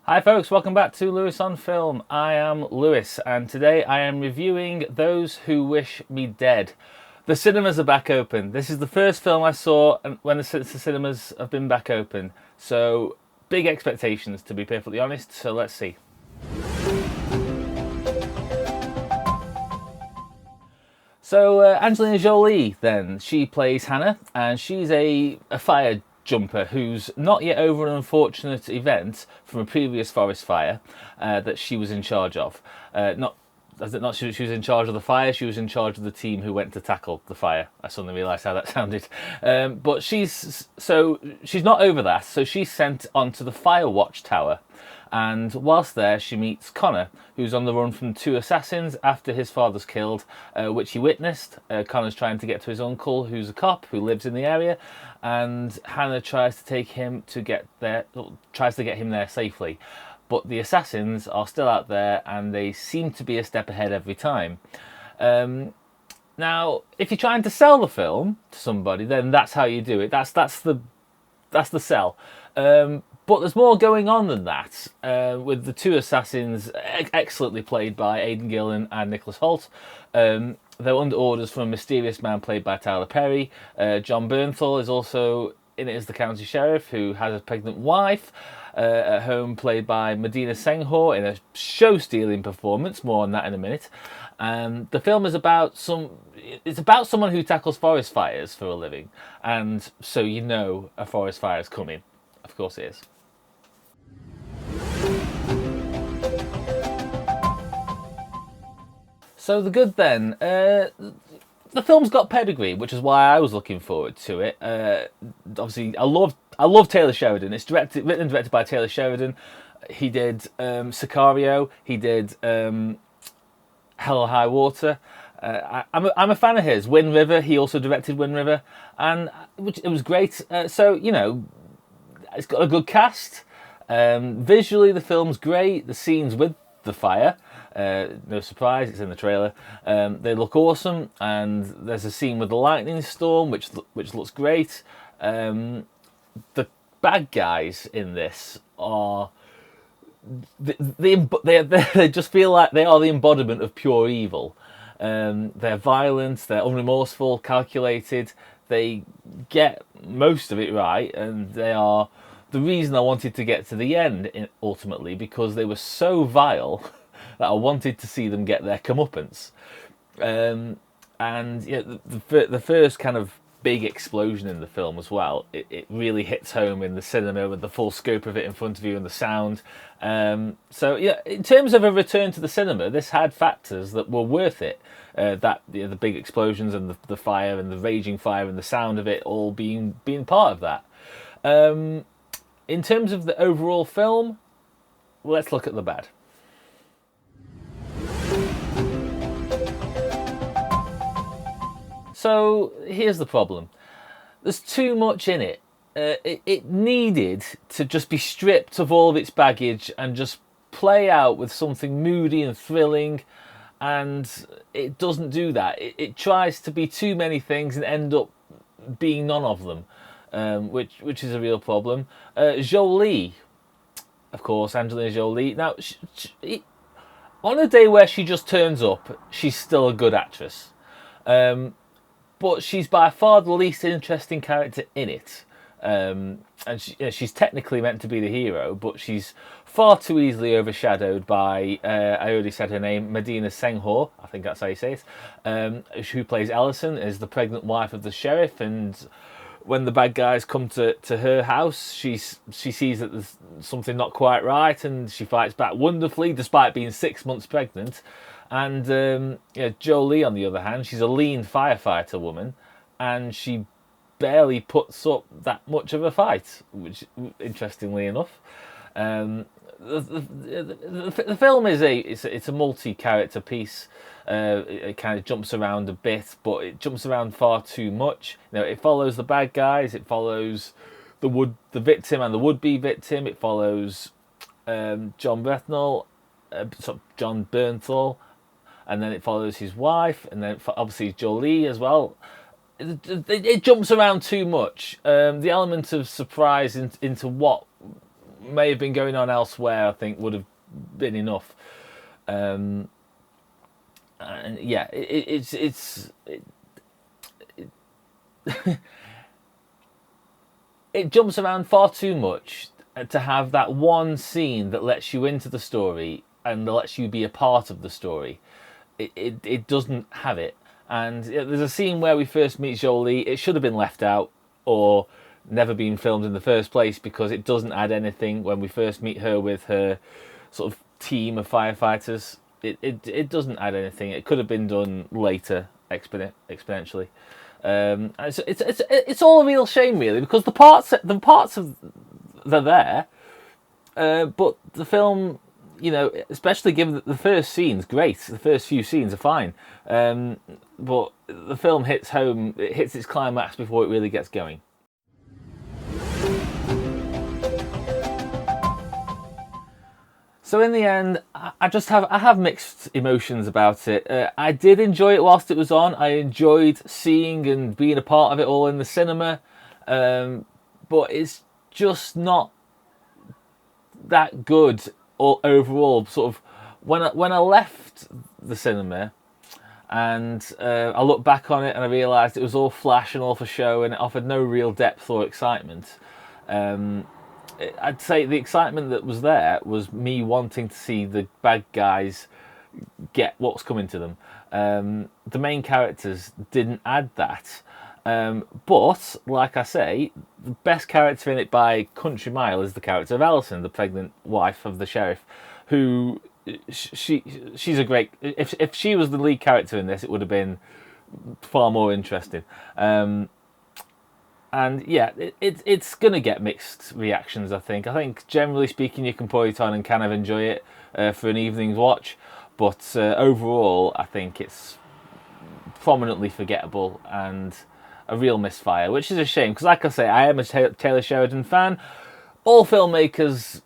Hi folks, welcome back to Lewis on Film. I am Lewis and today I am reviewing Those Who Wish Me Dead. The cinemas are back open. This is the first film I saw when the cinemas have been back open. So big expectations, to be perfectly honest, so let's see. So Angelina Jolie, then, she plays Hannah, and she's a fire jumper who's not yet over an unfortunate event from a previous forest fire that she was in charge of. Not she was in charge of the fire, she was in charge of the team who went to tackle the fire. I suddenly realised how that sounded. But she's not over that, so she's sent onto the fire watch tower. And whilst there, she meets Connor, who's on the run from two assassins after his father's killed, which he witnessed. Connor's trying to get to his uncle, who's a cop who lives in the area, and Hannah tries to get him there safely. But the assassins are still out there, and they seem to be a step ahead every time. Now, if you're trying to sell the film to somebody, then that's how you do it. That's the sell. But there's more going on than that, with the two assassins excellently played by Aidan Gillen and Nicholas Hoult. They're under orders from a mysterious man played by Tyler Perry. John Bernthal is also in it as the county sheriff, who has a pregnant wife at home, played by Medina Senghor in a show-stealing performance. More on that in a minute. The film is about someone who tackles forest fires for a living, and so you know a forest fire is coming. Of course it is. So the good then, the film's got pedigree, which is why I was looking forward to it. Obviously, I love Taylor Sheridan. It's written and directed by Taylor Sheridan. He did Sicario. He did Hell or High Water. I'm a fan of his. Wind River. He also directed Wind River, and it was great. So you know, it's got a good cast. Visually, the film's great. The scenes with the fire, no surprise, it's in the trailer. They look awesome, and there's a scene with the lightning storm, which looks great. The bad guys in this are they just feel like they are the embodiment of pure evil. They're violent, they're unremorseful, calculated. They get most of it right, and they are the reason I wanted to get to the end ultimately, because they were so vile that I wanted to see them get their comeuppance. And yeah, the first kind of big explosion in the film as well, it really hits home in the cinema with the full scope of it in front of you and the sound. So yeah, in terms of a return to the cinema, this had factors that were worth it. The big explosions and the fire and the raging fire and the sound of it all being part of that. In terms of the overall film, let's look at the bad. So here's the problem. There's too much in it. It needed to just be stripped of all of its baggage and just play out with something moody and thrilling, and it doesn't do that. It tries to be too many things and end up being none of them. Which is a real problem. Jolie, of course, Angelina Jolie. Now, on a day where she just turns up, she's still a good actress. But she's by far the least interesting character in it. And she's technically meant to be the hero, but she's far too easily overshadowed by, I already said her name, Medina Senghor, I think that's how you say it, who plays Ellison, is the pregnant wife of the sheriff, and when the bad guys come to her house, she sees that there's something not quite right, and she fights back wonderfully despite being 6 months pregnant. And Jolie, on the other hand, she's a lean firefighter woman, and she barely puts up that much of a fight, which, interestingly enough, the film is a multi-character piece. It kind of jumps around a bit, but it jumps around far too much. You know, it follows the bad guys, it follows the victim and the would-be victim. It follows John Bernthal, and then it follows his wife, and then obviously Jolie as well. It jumps around too much. The element of surprise into what may have been going on elsewhere, I think would have been enough. And yeah, it jumps around far too much to have that one scene that lets you into the story and lets you be a part of the story. It doesn't have it. And there's a scene where we first meet Jolie. It should have been left out or never been filmed in the first place, because it doesn't add anything when we first meet her with her sort of team of firefighters. It doesn't add anything. It could have been done later, exponentially. It's all a real shame, really, because the parts of they're there, but the film, you know, especially given that the first scene's great, the first few scenes are fine, but the film hits home, it hits its climax before it really gets going. So in the end, I have mixed emotions about it. I did enjoy it whilst it was on. I enjoyed seeing and being a part of it all in the cinema, but it's just not that good overall. Sort of when I left the cinema and I look back on it and I realised it was all flash and all for show, and it offered no real depth or excitement. I'd say the excitement that was there was me wanting to see the bad guys get what's coming to them. The main characters didn't add that. But, like I say, the best character in it by country mile is the character of Alison, the pregnant wife of the sheriff, who she's a great... If she was the lead character in this, it would have been far more interesting. And yeah, it's going to get mixed reactions, I think. I think, generally speaking, you can put it on and kind of enjoy it for an evening's watch. But overall, I think it's prominently forgettable and a real misfire, which is a shame. Because like I say, I am a Taylor Sheridan fan. All filmmakers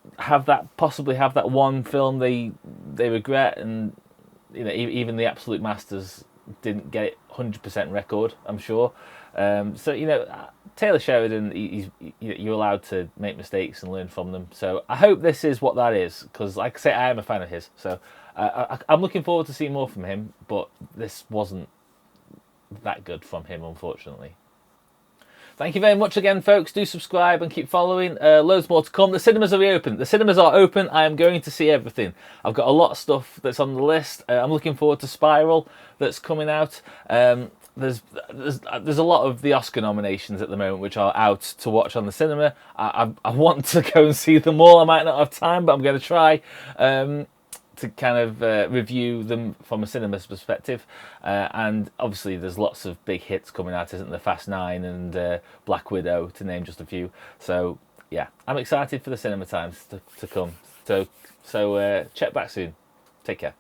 possibly have that one film they regret, and you know, even the absolute masters didn't get it 100% record, I'm sure. So you know, Taylor Sheridan, you're allowed to make mistakes and learn from them. So I hope this is what that is, because like I say, I am a fan of his. So I'm looking forward to seeing more from him, but this wasn't that good from him, unfortunately. Thank you very much again, folks. Do subscribe and keep following. Loads more to come. The cinemas are reopened. The cinemas are open. I am going to see everything. I've got a lot of stuff that's on the list. I'm looking forward to Spiral that's coming out. There's a lot of the Oscar nominations at the moment which are out to watch on the cinema. I want to go and see them all. I might not have time, but I'm going to try to kind of review them from a cinema's perspective. And obviously there's lots of big hits coming out, isn't there? Fast 9 and Black Widow, to name just a few. So yeah, I'm excited for the cinema times to come. So check back soon. Take care.